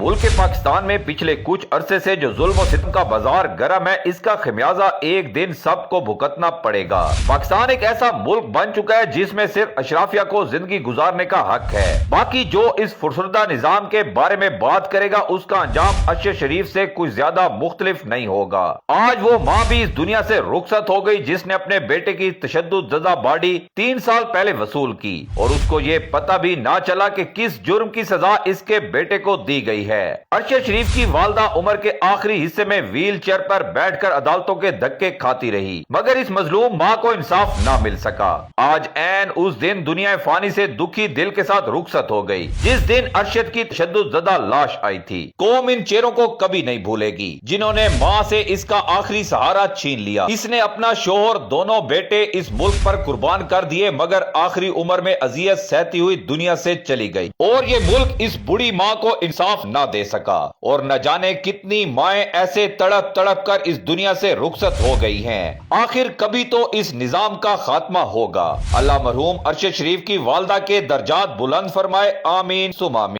मुल्क पाकिस्तान में पिछले कुछ अरसे से जो जुल्म और सितम का बाजार गरम है, इसका खमियाजा एक दिन सबको भुगतना पड़ेगा। पाकिस्तान एक ऐसा मुल्क बन चुका है जिसमें सिर्फ अशराफिया को जिंदगी गुजारने का हक है। बाकी जो इस फुरसुदा निजाम के बारे में बात करेगा उसका अंजाम अरशद शरीफ से कुछ ज्यादा मुख्तलिफ नहीं होगा। आज वो माँ भी इस दुनिया से रुखसत हो गई जिसने अपने बेटे की तशद्दुद ज़दा बॉडी 3 साल पहले वसूल की और उसको ये पता भी ना चला कि किस जुर्म की सजा इसके बेटे को दी गई है। अरशद शरीफ की वालदा उम्र के आखिरी हिस्से में व्हील चेयर पर बैठकर अदालतों के धक्के खाती रही, मगर इस मजलूम माँ को इंसाफ ना मिल सका। आज ऐन उस दिन दुनिया फानी से दुखी दिल के साथ रुखसत हो गई जिस दिन अरशद की तशद्दुद ज़दा लाश आई थी। कौम इन चेहरों को कभी नहीं भूलेगी जिन्होंने माँ से इसका आखिरी सहारा छीन लिया। इसने अपना शोहर, दोनों बेटे इस मुल्क पर कुर्बान कर दिए, मगर आखिरी उम्र में अजियत सहती हुई दुनिया से चली गई और ये मुल्क इस बुढ़ी माँ को इंसाफ ना दे सका। और न जाने कितनी माएं ऐसे तड़प तड़प कर इस दुनिया से रुखसत हो गई हैं। आखिर कभी तो इस निजाम का खात्मा होगा। अल्लाह मरहूम अरशद शरीफ की वालदा के दर्जात बुलंद फरमाए, आमीन सुम आमीन।